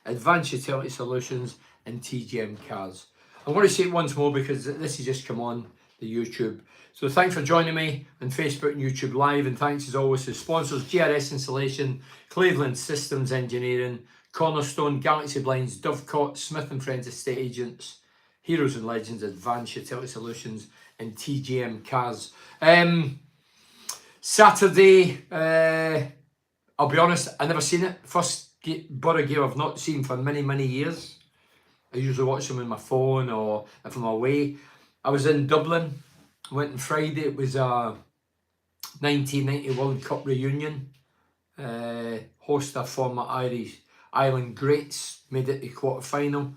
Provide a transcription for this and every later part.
Advanced Utility Solutions and TGM Cars. I'm going to say it once more because this has just come on the YouTube. So thanks for joining me on Facebook and YouTube Live, and thanks as always to sponsors GRS Installation, Cleveland Systems Engineering, Cornerstone, Galaxy Blinds, Dovecot, Smith & Friends Estate Agents, Heroes and Legends, Advanced Utility Solutions and TGM Cars. Saturday, I'll be honest, I never seen it. First Borough game I've not seen for many years. I usually watch them on my phone or if I'm away. I was in Dublin, went on Friday. It was a 1990 World Cup reunion. Host of former Irish Island greats, made it to quarter-final.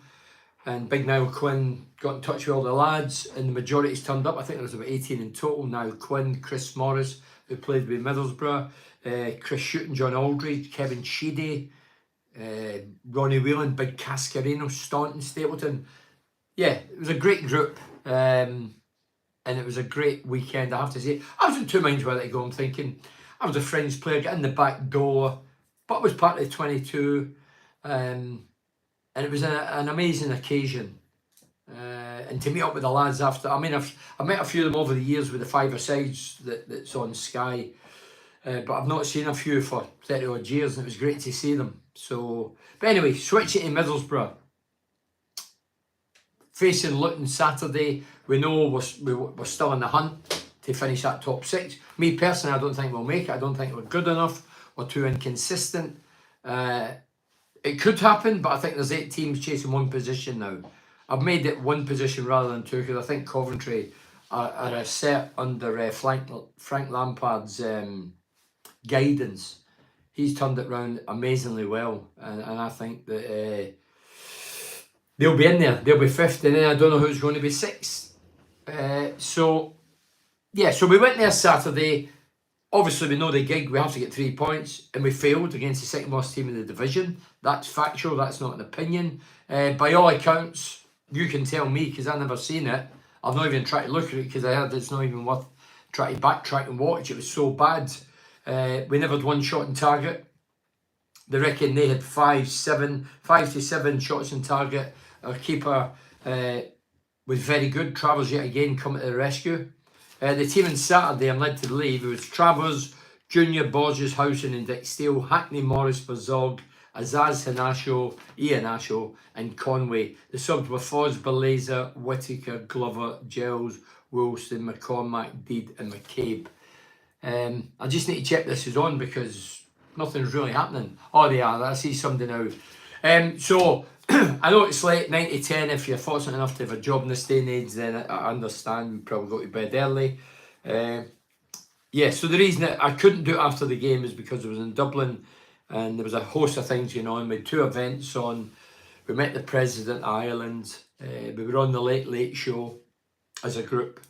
And Big Niall Quinn got in touch with all the lads, and the majority's turned up. I think there was about 18 in total. Niall Quinn, Chris Morris, who played with Middlesbrough, Chris Shooting, John Aldridge, Kevin Sheedy, Ronnie Whelan, Big Cascarino, Staunton, Stapleton. Yeah, it was a great group, and it was a great weekend, I have to say. I was in two minds whether to go. I'm thinking, I was a French player, get in the back door, but I was part of the 22, and it was an amazing occasion. And to meet up with the lads after, I mean, I've met a few of them over the years with the five-a-sides that's on Sky, but I've not seen a few for 30 odd years, and it was great to see them. So, but anyway, switching to Middlesbrough. Facing Luton Saturday, we know we're still in the hunt to finish that top six. Me personally, I don't think we'll make it. I don't think we're good enough. We're too inconsistent. It could happen, but I think there's 8 teams chasing one position now. I've made it one position rather than two because I think Coventry are a set under Frank Lampard's guidance. He's turned it round amazingly well, and I think that they'll be in there. They'll be 5th, and then I don't know who's going to be 6th. So we went there Saturday. Obviously, we know the gig. We have to get 3 points, and we failed against the second worst team in the division. That's factual. That's not an opinion. By all accounts, you can tell me because I've never seen it. I've not even tried to look at it because I heard it's not even worth trying to backtrack and watch. It was so bad. We never had one shot on target. They reckon they had 5 to 7 shots on target. Our keeper was very good. Travers yet again coming to the rescue. The team on Saturday, I'm led to believe, it was Travers, Junior, Borges, Housen and Dick Steele, Hackney, Morris, Bazog, Azaz, Hanasho, Ian Asho and Conway. The subs were Foz, Belazer, Whittaker, Glover, Giles, Wilson, McCormack, Deed and McCabe. I just need to check this is on because nothing's really happening. Oh, they are. I see somebody now. So I know it's late, 9 to 10. If you're fortunate enough to have a job in this day and age, then I understand. You probably go to bed early. So the reason that I couldn't do it after the game is because I was in Dublin and there was a host of things going on. We had 2 events on. We met the President of Ireland. We were on the Late Show as a group.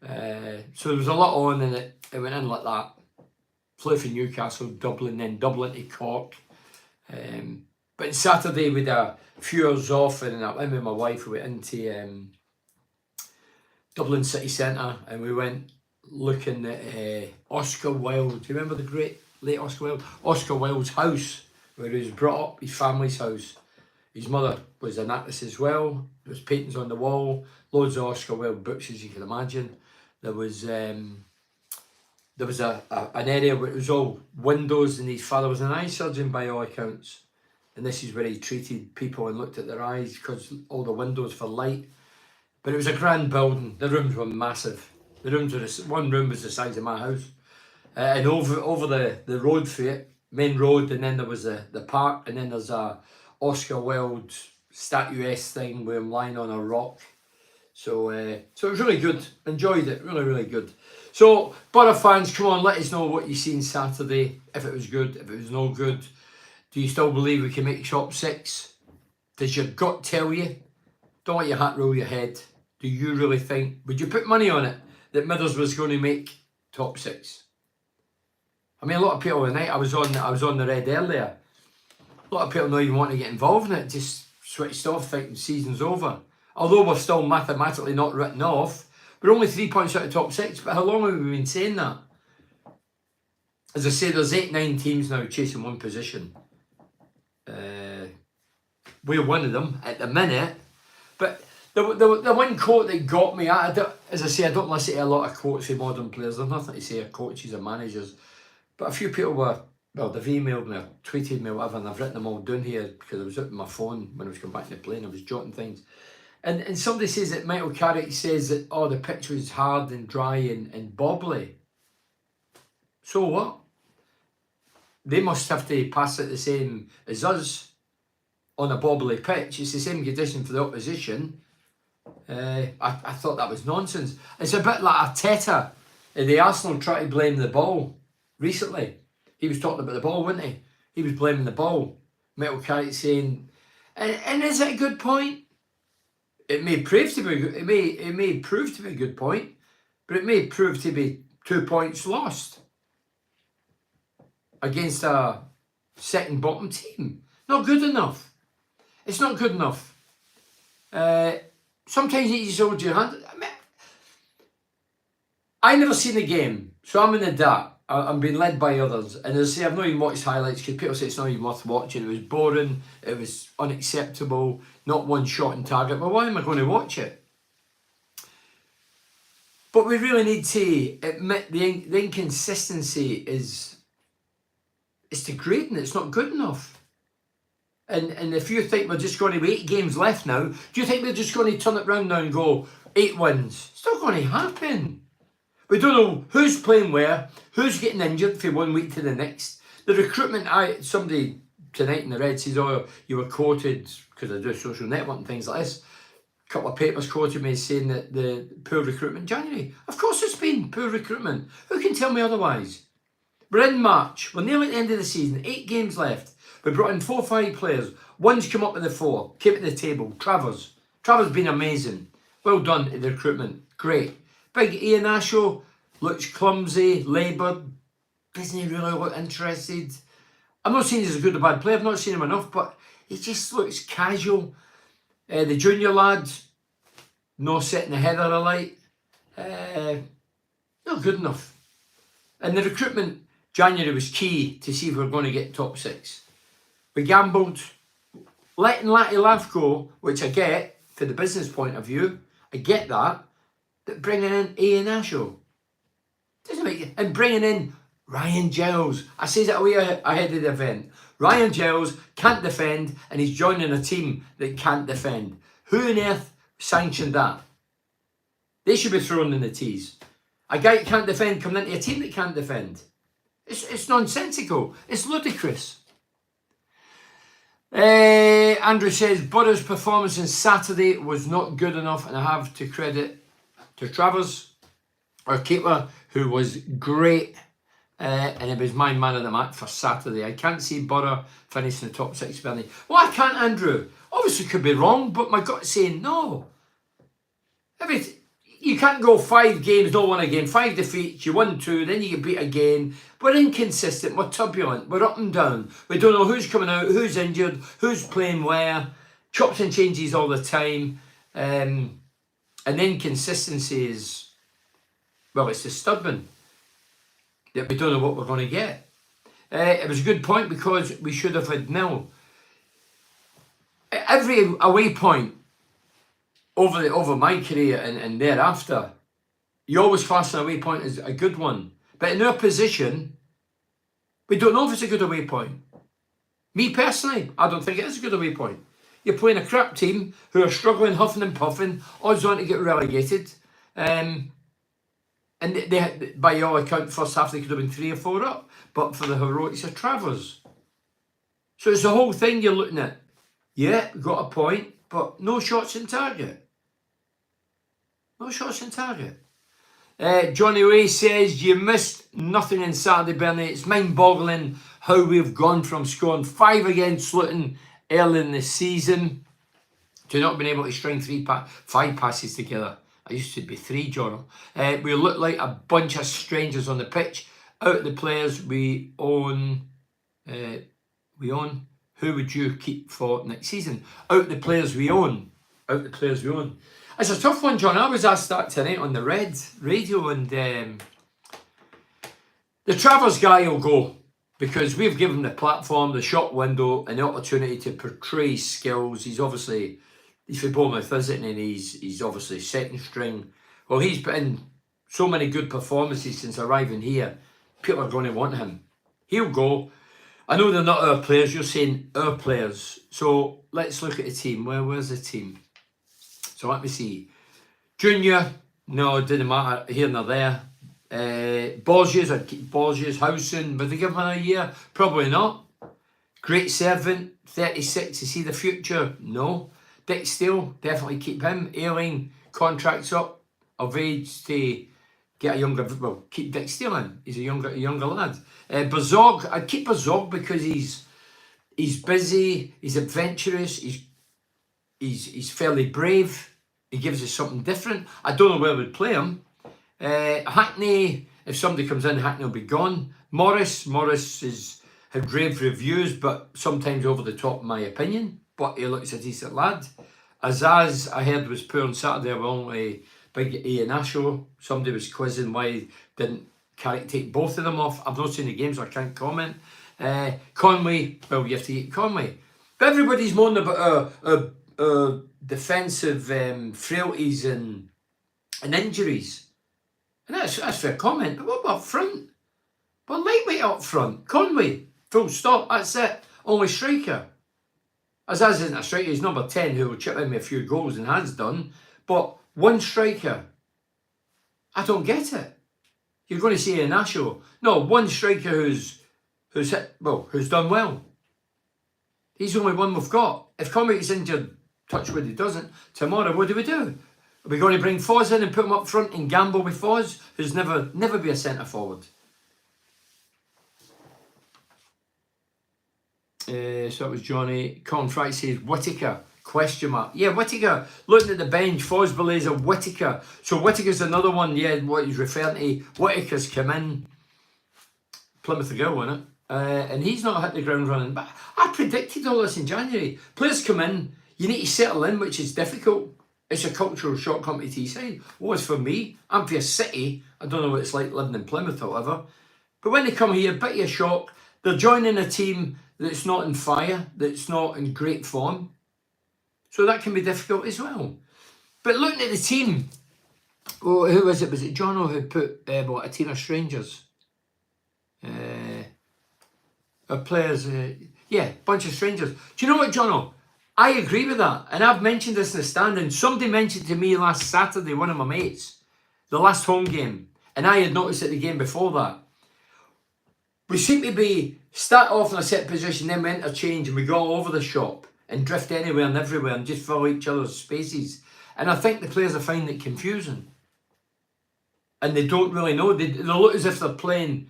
So there was a lot on and it went in like that. Flew from Newcastle, Dublin, then Dublin to Cork. But on Saturday we had a few hours off and I went with my wife. We went into Dublin city centre and we went looking at Oscar Wilde. Do you remember the great late Oscar Wilde? Oscar Wilde's house where he was brought up, his family's house. His mother was an actress as well. There was paintings on the wall, loads of Oscar Wilde books as you can imagine. There was an area where it was all windows and his father was an eye surgeon by all accounts. And this is where he treated people and looked at their eyes because all the windows for light. But it was a grand building. The rooms were massive. The rooms were one room was the size of my house. And over the road for it, main road, and then there was the park, and then there's a Oscar Wilde statuesque thing where I'm lying on a rock. So it was really good. Enjoyed it. Really good. So, Borough fans, come on, let us know what you seen Saturday. If it was good, if it was no good. Do you still believe we can make top 6? Does your gut tell you? Don't let your hat roll your head. Do you really think, would you put money on it, that Middlesbrough was going to make top 6? I mean, a lot of people tonight, I was on the red earlier. A lot of people don't even want to get involved in it, just switched off thinking the season's over. Although we're still mathematically not written off, we're only 3 points out of top 6, but how long have we been saying that? As I say, there's 8-9 teams now chasing one position. we're one of them at the minute. But the one quote that got me, as I say, I don't listen to a lot of quotes from modern players. There's nothing to say of coaches or managers. But a few people they've emailed me or tweeted me or whatever, and I've written them all down here because I was out on my phone when I was coming back to the plane. I was jotting things. And somebody says that Michael Carrick says that, the pitch was hard and dry and bobbly. So what? They must have to pass it the same as us on a bobbly pitch. It's the same condition for the opposition. I thought that was nonsense. It's a bit like Arteta in the Arsenal trying to blame the ball recently. He was talking about the ball, wasn't he? He was blaming the ball. Michael Carrick saying, and is it a good point? It may prove to be it may prove to be a good point, but it may prove to be 2 points lost against a second bottom team. Not good enough. It's not good enough. Sometimes you just hold your hand. I never seen the game, so I'm in the dark. I'm being led by others, and as I say, I've not even watched highlights because people say it's not even worth watching. It was boring, it was unacceptable, not one shot on target. Well, why am I going to watch it? But we really need to admit the inconsistency is degrading. It's not good enough. And if you think we're just going to have 8 games left now, do you think we're just going to turn it round now and go 8 wins? It's not going to happen. We don't know who's playing where, who's getting injured from one week to the next. The recruitment, somebody tonight in the Red says, you were quoted, because I do social network and things like this, a couple of papers quoted me saying that the poor recruitment in January. Of course it's been poor recruitment. Who can tell me otherwise? We're in March, we're nearly at the end of the season, 8 games left. We brought in 4 or 5 players. One's come up with the 4, came at the table, Travers. Travers been amazing. Well done in the recruitment, great. Big Ian Asho looks clumsy, laboured, doesn't really look interested. I'm not saying he's a good or bad player, I've not seen him enough, but he just looks casual. The junior lad, no setting the header alight. Not good enough. And the recruitment, January was key to see if we were going to get top 6. We gambled, letting Latty Laugh go, which I get, for the business point of view, I get that. But bringing in Ian Asho doesn't make it. And bringing in Ryan Giles. I say that away ahead of the event. Ryan Giles can't defend and he's joining a team that can't defend. Who on earth sanctioned that? They should be thrown in the tees. A guy that can't defend coming into a team that can't defend. It's nonsensical. It's ludicrous. Andrew says, Borough's performance on Saturday was not good enough, and I have to credit to Travers, our keeper, who was great, and it was my man of the match for Saturday. I can't see Borough finishing the top 6, Bernie. Well, I can't, Andrew. Obviously could be wrong, but my gut's saying no. You can't go 5 games, not win a game, 5 defeats, you won 2, then you get beat again. We're inconsistent, we're turbulent, we're up and down. We don't know who's coming out, who's injured, who's playing where, chops and changes all the time. And inconsistency is, well, it's disturbing that we don't know what we're going to get. It was a good point because we should have had nil. Every away point over my career and thereafter, you always class an away point as a good one. But in our position, we don't know if it's a good away point. Me personally, I don't think it is a good away point. You're playing a crap team who are struggling, huffing and puffing, odds on to get relegated. And they, by all account, first half they could have been 3 or 4 up, but for the heroics of Travers. So it's the whole thing you're looking at. Yeah, we got a point, but no shots in target. No shots in target. Johnny Way says, you missed nothing in Saturday, Bernie. It's mind-boggling how we've gone from scoring 5 against Luton early in the season to not being able to string 5 passes together. I used to be 3, John. We look like a bunch of strangers on the pitch. Out of the players we own, who would you keep for next season? Out of the players we own. It's a tough one, John. I was asked that tonight on the Red radio, and the Travers guy will go. because we've given him the platform, the shop window, and the opportunity to portray skills. He's for Bournemouth, isn't he? And he's obviously second string. Well, he's put in so many good performances since arriving here. People are going to want him. He'll go. I know they're not our players. You're saying our players. So let's look at the team. Where's the team? So let me see. Junior, no, it didn't matter here nor there. Borges, I'd keep Borges. Howson, would they give him a year? Probably not. Great servant, 36. Is he the future? No. Dick Steele, definitely keep him. Ailing, contracts up, of age to get a younger. Well, keep Dick Steele in. He's a younger lad. Bazog, I'd keep Bazog because he's busy. He's adventurous. He's fairly brave. He gives us something different. I don't know where we'd play him. Hackney, if somebody comes in, Hackney will be gone. Morris has had rave reviews, but sometimes over the top, in my opinion. But he looks a decent lad. Azaz, I heard, was poor on Saturday. Only big Ian Asho. Somebody was quizzing why he didn't take both of them off. I've not seen the games, so I can't comment. Conway, well, you have to get Conway. But everybody's moaning about defensive frailties and injuries. And that's fair comment. But what about up front? But lightweight up front. Conway, full stop, that's it. Only striker. Azaz isn't a striker, he's number 10 who will chip in with a few goals and has done. But one striker. I don't get it. You're going to say Inasho. No, one striker who's done well. He's the only one we've got. If Conway gets injured, touch wood he doesn't, tomorrow what do? Are we going to bring Foz in and put him up front and gamble with Foz, who's never be a centre forward? So that was Johnny. Colin Fry says Whittaker, question mark. Yeah, Whittaker, looking at the bench, Foz Belazer, Whittaker. So Whittaker's another one, yeah, what he's referring to. Whittaker's come in. Plymouth ago, wasn't it? And he's not hit the ground running. But I predicted all this in January. Players come in, you need to settle in, which is difficult. It's a cultural shock coming to Teesside. Was for me. I'm for a city. I don't know what it's like living in Plymouth or whatever. But when they come here, bit of a shock. They're joining a team that's not in fire, that's not in great form. So that can be difficult as well. But looking at the team, who was it? Was it Jono who put a team of strangers? Players, bunch of strangers. Do you know what, Jono? I agree with that, and I've mentioned this in the stand, and somebody mentioned to me last Saturday, one of my mates, the last home game, and I had noticed it the game before that. We seem to be start off in a set position, then we interchange, and we go all over the shop and drift anywhere and everywhere and just fill each other's spaces. And I think the players are finding it confusing, and they don't really know. They look as if they're playing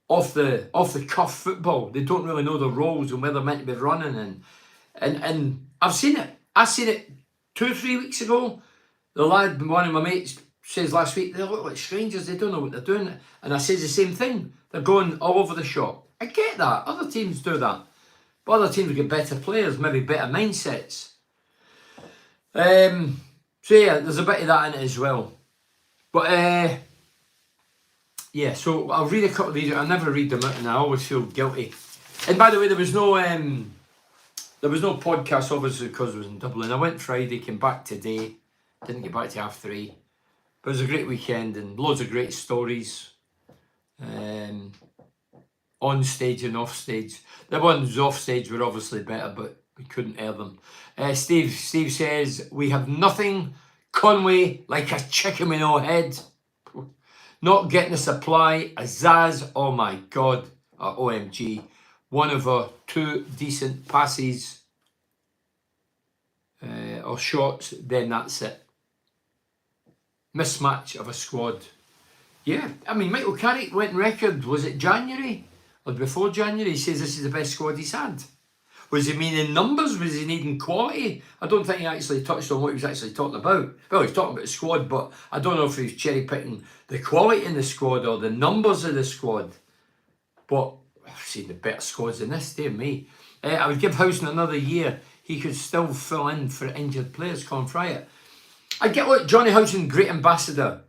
off the cuff football. They don't really know the roles and where they're meant to be running. And I've seen it. I seen it 2 or 3 weeks ago. The lad, one of my mates, says last week, they look like strangers, they don't know what they're doing. And I says the same thing. They're going all over the shop. I get that. Other teams do that. But other teams get better players, maybe better mindsets. So yeah, there's a bit of that in it as well. But so I'll read a couple of these. I never read them out and I always feel guilty. And by the way, there was no podcast, obviously, because I was in Dublin. I went Friday, came back today. Didn't get back to 3:30. But it was a great weekend and loads of great stories. On stage and off stage. The ones off stage were obviously better, but we couldn't air them. Steve says, we have nothing. Conway, like a chicken with no head. Not getting a supply. Azaz, oh my God. OMG. One of our 2 decent passes or shots, then that's it. Mismatch of a squad. Yeah, I mean, Michael Carrick went record, was it January? Or before January? He says this is the best squad he's had. Was he meaning numbers? Was he needing quality? I don't think he actually touched on what he was actually talking about. Well, he's talking about the squad, but I don't know if he's cherry picking the quality in the squad or the numbers of the squad. But I've seen the better squads than this, dear me. I would give Housen another year. He could still fill in for injured players, Colin Fryatt. I get what Johnny Housen, great ambassador.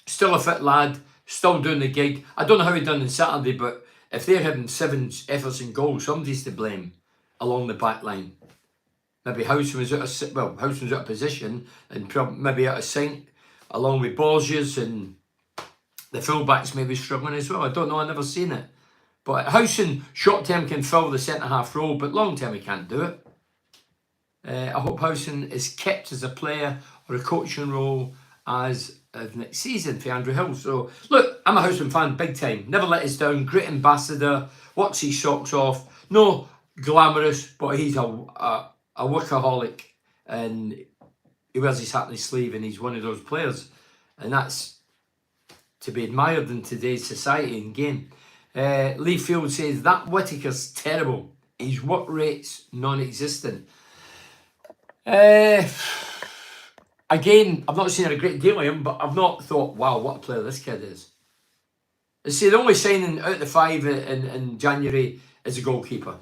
Still a fit lad, still doing the gig. I don't know how he done on Saturday, but If they're having 7 efforts in goal, somebody's to blame along the back line. Maybe Howson was out of position and maybe out of sync, along with Borges, and the fullbacks maybe struggling as well. I don't know, I've never seen it. But Howson, short term, can fill the centre-half role, but long term he can't do it. I hope Howson is kept as a player or a coaching role as of next season for Andrew Hill. So, look, I'm a Howson fan, big time. Never let us down. Great ambassador. Works his socks off. No glamorous, but he's a workaholic, and he wears his hat on his sleeve, and he's one of those players. And that's to be admired in today's society and game. Lee Field says, that Whittaker's terrible. His work rate's non-existent. Again, I've not seen a great deal of him, but I've not thought, wow, what a player this kid is. They say the only signing out of the 5 in January is a goalkeeper.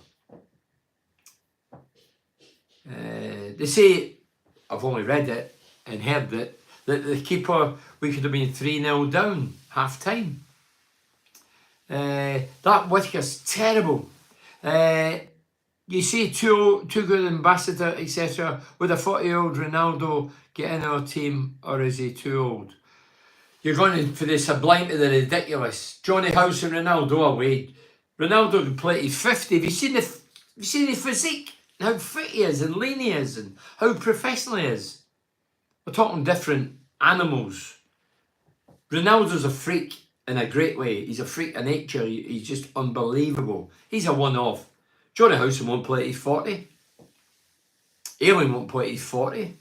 They say, I've only read it and heard it, that the keeper, we could have been 3-0 down, half time. That Whittaker's terrible. You see too good ambassador, etc. Would a 40-year-old Ronaldo get in our team, or is he too old? You're going for the sublime to the ridiculous. Johnny House and Ronaldo away. Ronaldo can play to 50. Have you seen his physique? How fit he is and lean he is and how professional he is. We're talking different animals. Ronaldo's a freak in a great way. He's a freak of nature. He's just unbelievable. He's a one-off. Johnny Howson won't play at he's 40. Ailing won't play at he's 40.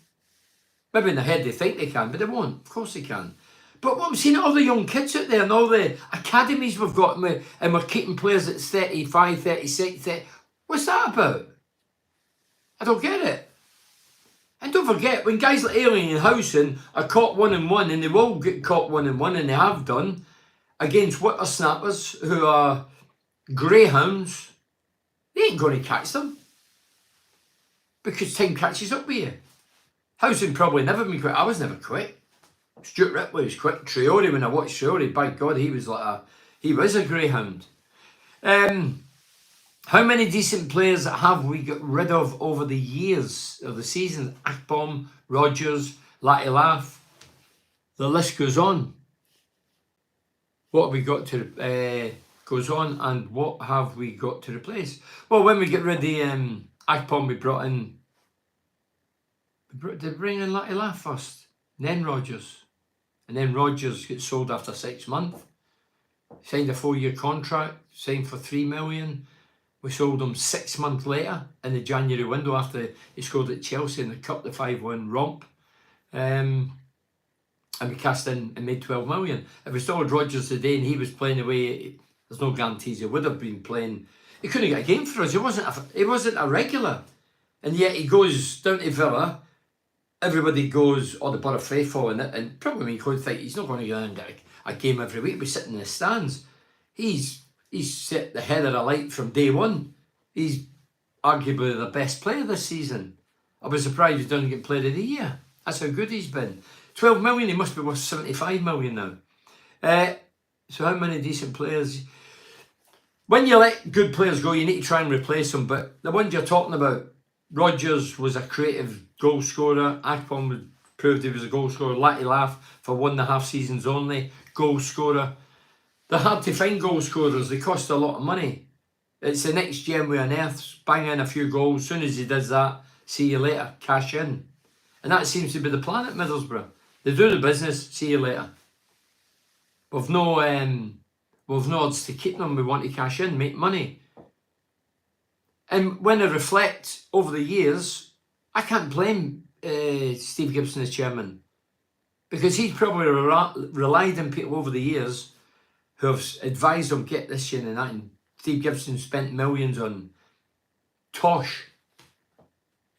Maybe in their head they think they can, but they won't. Of course they can. But what we've seen, all the young kids out there and all the academies we've got, and we're keeping players at 35, 36, 30. What's that about? I don't get it. And don't forget, when guys like Ailing and Howson are caught 1-1, and they will get caught 1-1, and they have done, against whippersnappers who are greyhounds, they ain't going to catch them. Because time catches up with you. Howson probably never been quick. I was never quick. Stuart Ripley was quick. Traore, when I watched Traore, by God, he was a greyhound. How many decent players have we got rid of over the years of the season? Akpom, Rodgers, Latif. The list goes on. What have we got to goes on, and what have we got to replace? Well, when we get rid of Akpom, we brought in. Did bring in Latif first, and then Rodgers, and then Rodgers gets sold after 6 months. Signed a 4-year contract, signed for $3 million. We sold him 6 months later in the January window after he scored at Chelsea in the Cup, the 5-1 romp. And we cast in and made 12 million. If we still had Rodgers today and he was playing away, there's no guarantees he would have been playing. He couldn't get a game for us. He wasn't a regular. And yet he goes down to Villa. Everybody goes, the Borough faithful, and probably me could think he's not going to go and get a game every week. We're sitting in the stands. He's set the head of the light from day one. He's arguably the best player this season. I was surprised he doesn't get player of the year. That's how good he's been. 12 million, he must be worth 75 million now. So how many decent players? When you let good players go, you need to try and replace them. But the ones you're talking about, Rodgers was a creative goal scorer. Akpom proved he was a goal scorer. Latif for 1.5 seasons only, goal scorer. They're hard to find goal scorers. They cost a lot of money. It's the next gem we unearth. Bang in a few goals. As soon as he does that, see you later. Cash in. And that seems to be the plan at Middlesbrough. They do the business. See you later. We've no odds to keep them. We want to cash in, make money. And when I reflect over the years, I can't blame Steve Gibson as chairman, because he's probably relied on people over the years who have advised him get this shit and that. And Steve Gibson spent millions on Tosh.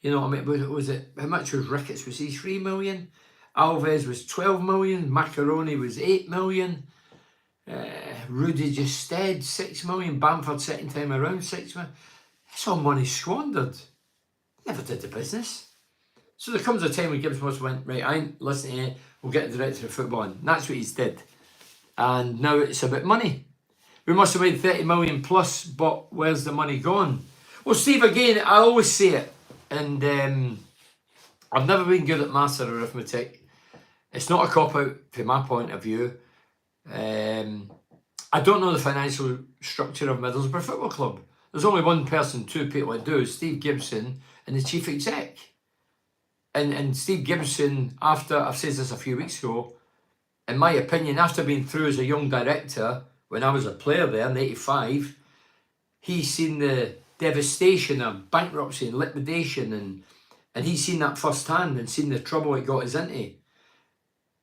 You know what I mean? Was it, how much was Ricketts? Was he 3 million? Alves was 12 million. Macaroni was 8 million. Rudy Gestede, 6 million. Bamford second time around, 6 million. It's all money squandered. Never did the business. So there comes a time when Gibbs must have went, right, I ain't listening to you, we'll get the director of football in. And that's what he's did. And now it's about money. We must have made 30 million plus, but where's the money gone? Well, Steve, again, I always say it, and I've never been good at maths or arithmetic. It's not a cop-out from my point of view. I don't know the financial structure of Middlesbrough Football Club. There's only one person, two people that do, Steve Gibson and the chief exec. And Steve Gibson, after, I've said this a few weeks ago, in my opinion, after being through as a young director, when I was a player there in 85, he's seen the devastation of bankruptcy and liquidation, and he's seen that firsthand and seen the trouble it got us into.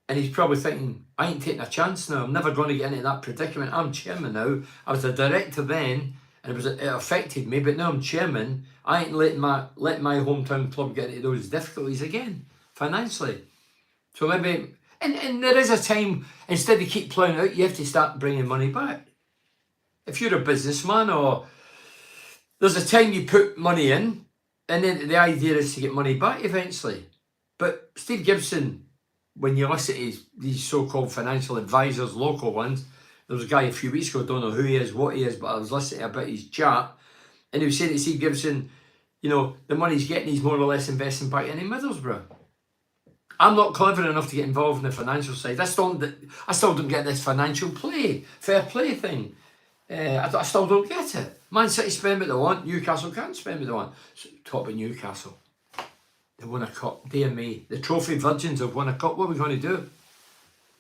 And he's probably thinking, I ain't taking a chance now. I'm never going to get into that predicament. I'm chairman now. I was a director then, and it affected me, but now I'm chairman. I ain't letting my hometown club get into those difficulties again, financially. So maybe, and there is a time, instead of keep ploughing out, you have to start bringing money back. If you're a businessman, or there's a time you put money in, and then the idea is to get money back eventually. But Steve Gibson, when you listen to these so-called financial advisors, local ones, there was a guy a few weeks ago, I don't know who he is, what he is, but I was listening to a bit of his chat, and he was saying to Steve Gibson, you know, the money he's getting, he's more or less investing back in Middlesbrough. I'm not clever enough to get involved in the financial side. I still don't get this financial fair play thing. I still don't get it. Man City spend what they want, Newcastle can't spend what they want. So, talk about Newcastle. They won a cup, dear me. The trophy virgins have won a cup. What are we going to do?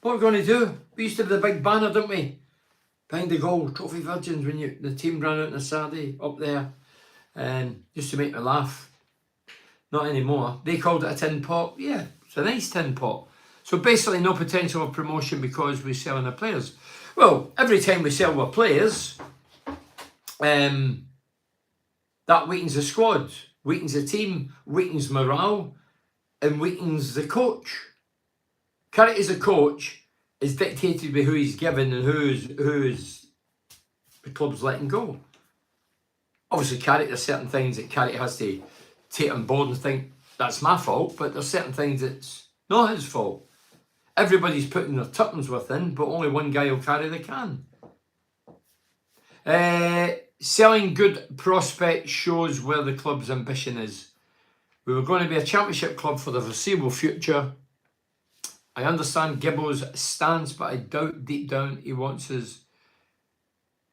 What are we going to do? We used to have the big banner, didn't we? Behind the goal, trophy virgins, when the team ran out on a Saturday up there. And used to make me laugh. Not anymore. They called it a tin pot. Yeah, it's a nice tin pot. So basically no potential of promotion because we're selling our players. Well, every time we sell our players, that weakens the squad, weakens the team, weakens morale, and weakens the coach. Carrick as a coach is dictated by who he's given and who's the club's letting go. Obviously, Carrick, there's certain things that Carrick has to take on board and think, that's my fault, but there's certain things that's not his fault. Everybody's putting their tuppence within, but only one guy will carry the can. Selling good prospects shows where the club's ambition is. We were going to be a championship club for the foreseeable future. I understand Gibbo's stance, but I doubt deep down he wants us.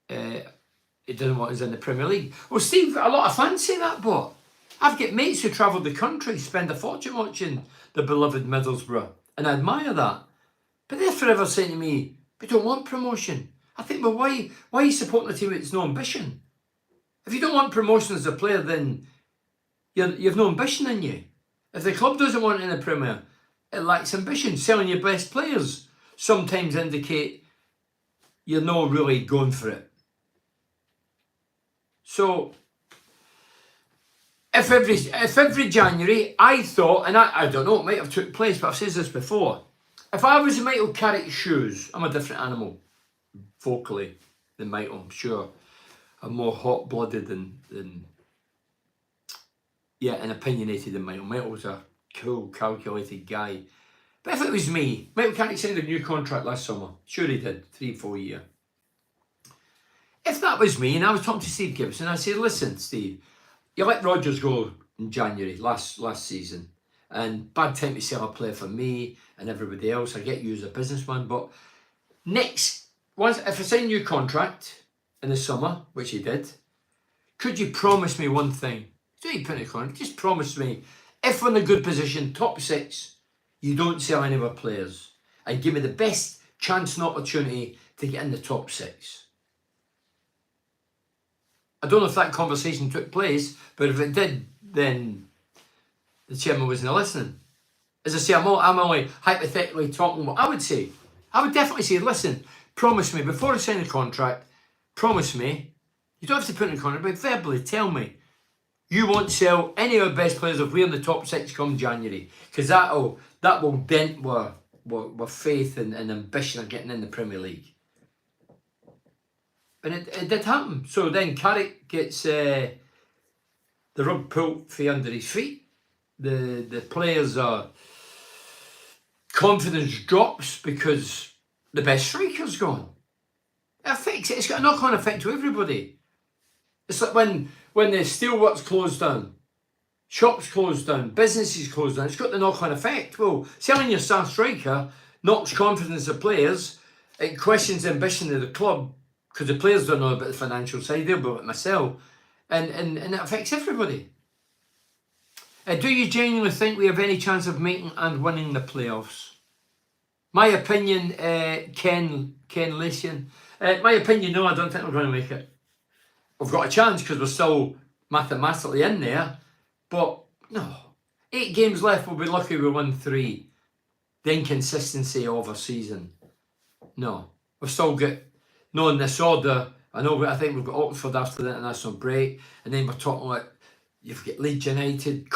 He doesn't want us in the Premier League. Well, Steve, a lot of fans say that, but I've got mates who travel the country, spend a fortune watching the beloved Middlesbrough, and I admire that. But they're forever saying to me, we don't want promotion. I think, well, why are you supporting a team with no ambition? If you don't want promotion as a player, then you've no ambition in you. If the club doesn't want it in the Premier, it lacks ambition. Selling your best players sometimes indicate you're not really going for it. So, if every January, I thought, and I don't know, it might have took place, but I've said this before, if I was in Michael Carrick's shoes, I'm a different animal, vocally, than Michael, I'm sure. I'm more hot-blooded and opinionated than Michael. Michael's a cool, calculated guy. But if it was me, Michael Carrick signed a new contract last summer. Sure he did, 3-4 year. If that was me, and I was talking to Steve Gibson, I said, listen, Steve, you let Rodgers go in January, last season, and bad time to sell a player for me and everybody else. I get you as a businessman, but if I sign a new contract in the summer, which he did, could you promise me one thing? Don't you put in a contract, just promise me, if we're in a good position, top 6, you don't sell any of our players, and give me the best chance and opportunity to get in the top 6. I don't know if that conversation took place, but if it did, then the chairman wasn't listening. As I say, I'm only hypothetically talking what I would say. I would definitely say, listen, promise me, before I sign a contract, promise me, you don't have to put in a contract, but verbally tell me, you won't sell any of our best players if we're in the top 6 come January. Because that will dent our faith and ambition of getting in the Premier League. And it did happen. So then Carrick gets the rug pulled from under his feet. The players' confidence drops because the best striker's gone. It affects it. It's got a knock-on effect to everybody. It's like when the steelworks closed down, shops closed down, businesses closed down. It's got the knock-on effect. Well, selling your star striker knocks confidence of players. It questions the ambition of the club because the players don't know about the financial side. They'll about it myself, and it affects everybody. Do you genuinely think we have any chance of making and winning the playoffs? My opinion, Ken Lucian. My opinion, no, I don't think we're going to make it. We've got a chance because we're still mathematically in there, but no. 8 games left, we'll be lucky we won 3. The inconsistency of a season. No. We've still got, no, in this order, I think we've got Oxford after the international break, and then we're talking about, you've got Leeds United,